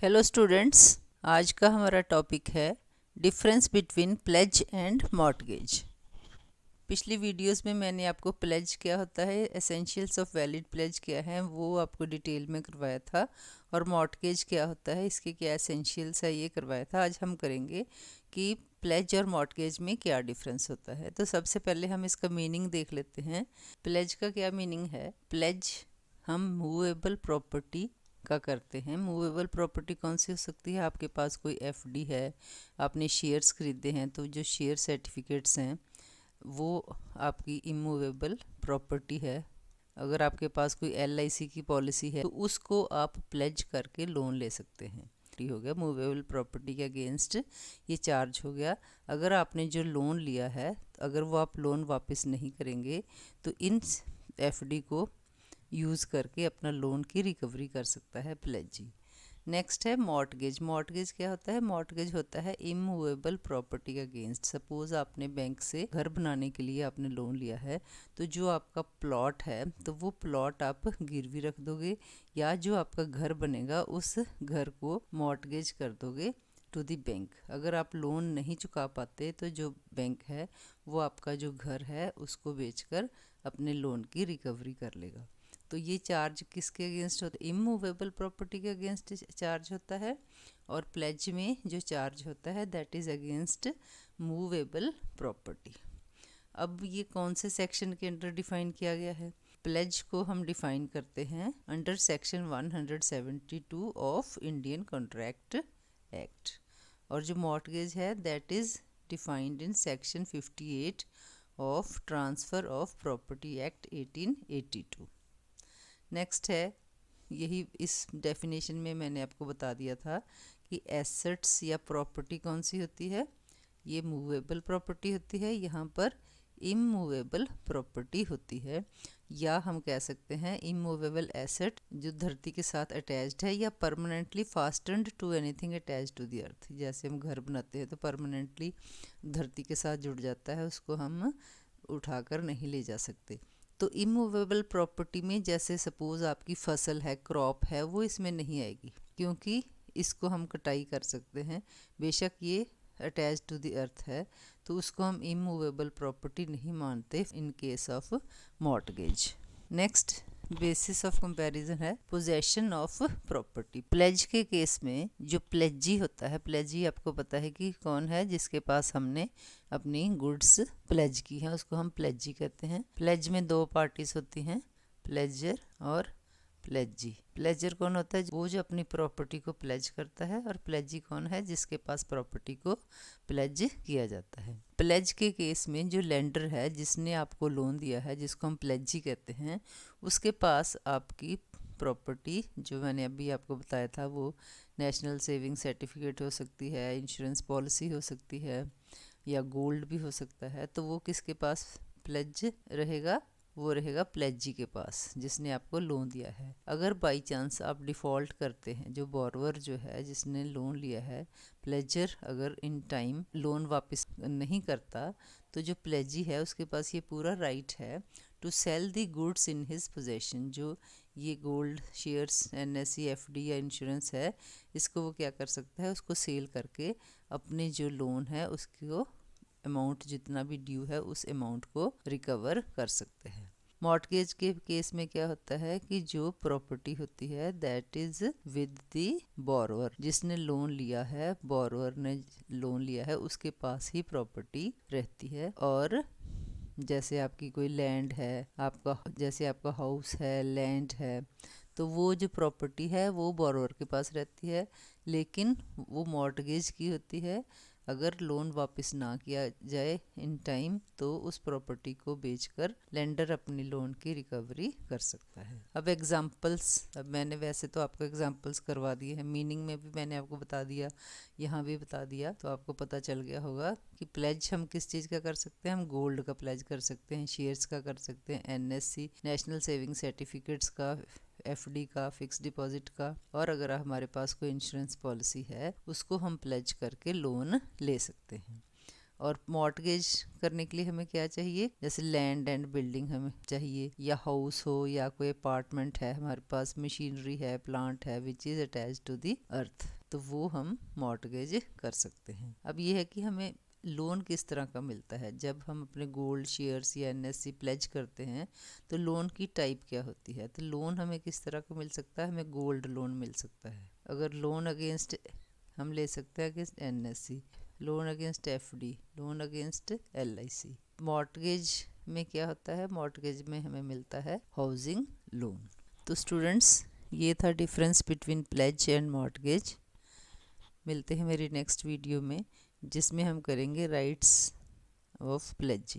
Hello students, आज का हमारा टॉपिक है difference between plays and mortgage. पिछली वीडियोस में मैंने आपको प्लेज क्या होता है, एसेंशियल्स ऑफ वैलिड प्लेज क्या है, वो आपको डिटेल में करवाया था, और मॉर्टगेज क्या होता है, इसके क्या एसेंशियल्स है, ये करवाया था। आज हम करेंगे कि प्लेज और मॉर्टगेज में क्या डिफरेंस होता है। तो सबसे पहले हम इसका मीनिंग देख लेते हैं। प्लेज का क्या मीनिंग है? प्लेज हम मूवेबल प्रॉपर्टी का करते हैं। मूवेबल प्रॉपर्टी कौन सी हो सकती है? आपके पास कोई एफडी है, आपने शेयर्स खरीदे हैं, तो जो शेयर सर्टिफिकेट्स हैं वो आपकी इमूवेबल प्रॉपर्टी है। अगर आपके पास कोई एलआईसी की पॉलिसी है तो उसको आप प्लेज करके लोन ले सकते हैं। हो गया मूवेबल प्रॉपर्टी के अगेंस्ट ये चार्ज हो गया। अगर आपने जो लोन लिया है, अगर वो आप लोन वापस नहीं करेंगे तो इन एफडी को यूज़ करके अपना लोन की रिकवरी कर सकता है प्लेजी। नेक्स्ट है मॉर्टगेज। मॉर्टगेज क्या होता है? मॉर्टगेज होता है इमूवेबल प्रॉपर्टी के अगेंस्ट। सपोज आपने बैंक से घर बनाने के लिए आपने लोन लिया है, तो जो आपका प्लॉट है तो वो प्लॉट आप गिरवी रख दोगे, या जो आपका घर बनेगा उस घर को मॉर्टगेज कर दोगे टू द बैंक। अगर आप लोन नहीं चुका पाते तो जो बैंक है वो आपका जो घर है उसको बेचकर अपने लोन की रिकवरी कर लेगा। तो ये चार्ज किसके अगेंस्ट होता है? इमूवेबल प्रॉपर्टी के अगेंस्ट चार्ज होता है, और प्लेज में जो चार्ज होता है that is against movable property. अब ये कौन से सेक्शन के अंडर डिफाइन किया गया है? प्लेज को हम डिफाइन करते हैं under section 172 of Indian contract act, और जो मॉर्टगेज है that is defined in section 58 of transfer of property act 1882। Next है, यही इस डेफिनेशन में मैंने आपको बता दिया था कि एसेट्स या प्रॉपर्टी कौन सी होती है? ये मूवेबल प्रॉपर्टी होती है, यहाँ पर इमूवेबल प्रॉपर्टी होती है, या हम कह सकते हैं इमूवेबल एसेट जो धरती के साथ अटैच्ड है या permanently fastened to anything attached to the earth. जैसे हम घर बनाते हैं तो परमानेंटली धरती के साथ जुड़ जाता है, उसको हम उठाकर नहीं ले जा सकते। तो इमूवेबल प्रॉपर्टी में जैसे सपोज आपकी फसल है, क्रॉप है, वो इसमें नहीं आएगी, क्योंकि इसको हम कटाई कर सकते हैं। बेशक ये अटैच टू द अर्थ है, तो उसको हम इमूवेबल प्रॉपर्टी नहीं मानते in case of mortgage. Next basis of comparison है पोजेशन ऑफ प्रॉपर्टी। प्लेज के केस में जो प्लेजी होता है, प्लेजी आपको पता है कि कौन है? जिसके पास हमने अपनी गुड्स प्लेज की हैं उसको हम प्लेजी कहते हैं। प्लेज में दो पार्टीज होती हैं, प्लेजर और प्लेजी। प्लेजर कौन होता है? वो जो अपनी प्रॉपर्टी को प्लेज करता है, और प्लेजी कौन है? जिसके पास प्रॉपर्टी को प्लेज किया जाता है। प्लेज के केस में जो लेंडर है, जिसने आपको लोन दिया है, जिसको हम प्लेजी कहते हैं, उसके पास आपकी प्रॉपर्टी जो मैंने अभी आपको बताया था वो नेशनल सेविंग सर्टिफिकेट हो सकती है, इंश्योरेंस पॉलिसी हो सकती है, या गोल्ड भी हो सकता है। तो वो किसके पास प्लेज रहेगा? वो रहेगा प्लेजी के पास, जिसने आपको लोन दिया है। अगर बाई चांस आप डिफ़ॉल्ट करते हैं, जो बोरोवर जो है जिसने लोन लिया है, प्लेजर अगर इन टाइम लोन वापस नहीं करता, तो जो प्लेजी है उसके पास ये पूरा राइट है to sell the goods in his possession. जो ये गोल्ड, शेयर्स, एनएससी, एफडी या इंश्योरेंस है, इसको वो क्या कर सकता है? उसको सेल करके अपने जो लोन है उसको अमाउंट जितना भी ड्यू है उस अमाउंट को रिकवर कर सकते हैं। मॉर्टगेज के केस में क्या होता है कि जो प्रॉपर्टी होती है that is with the borrower. जिसने लोन लिया है, बोरोवर ने लोन लिया है, उसके पास ही प्रॉपर्टी रहती है। और जैसे आपकी कोई लैंड है, आपका जैसे आपका हाउस है, लैंड है, तो वो जो प्रॉपर्टी है वो बोरोवर के पास रहती है, लेकिन वो मॉर्टगेज की होती है। अगर लोन वापस ना किया जाए इन टाइम, तो उस प्रॉपर्टी को बेचकर लेंडर अपनी लोन की रिकवरी कर सकता है। अब एग्जांपल्स, अब मैंने वैसे तो आपको एग्जांपल्स करवा दिए हैं, मीनिंग में भी मैंने आपको बता दिया, यहाँ भी बता दिया, तो आपको पता चल गया होगा कि प्लेज हम किस चीज़ का कर सकते हैं। हम गोल्ड का प्लेज कर सकते हैं, शेयर्स का कर सकते हैं, एनएससी नेशनल सेविंग सर्टिफिकेट्स का, एफडी का, फिक्स डिपॉजिट का, और अगर हमारे पास कोई इंश्योरेंस पॉलिसी है उसको हम प्लेज करके लोन ले सकते हैं। और मॉर्टगेज करने के लिए हमें क्या चाहिए, जैसे लैंड एंड बिल्डिंग हमें चाहिए, या हाउस हो, या कोई अपार्टमेंट है हमारे पास, मशीनरी है, प्लांट है which is attach to the earth, तो वो हम मॉर्टगेज कर सकते हैं। अब ये है कि हमें लोन किस तरह का मिलता है। जब हम अपने गोल्ड शेयर्स या एनएससी प्लेज करते हैं तो लोन की टाइप क्या होती है। तो लोन हमें किस तरह का मिल सकता है, हमें गोल्ड लोन मिल सकता है। अगर लोन अगेंस्ट हम ले सकते हैं against NSC, loan against FD, loan against LIC. Mortgage में क्या होता है, मॉर्टगेज में हमें मिलता है हाउसिंग लोन। तो स्टूडेंट्स, ये था difference between plays and mortgage. मिलते हैं मेरी नेक्स्ट वीडियो में, जिसमें हम करेंगे राइट्स ऑफ प्लेज।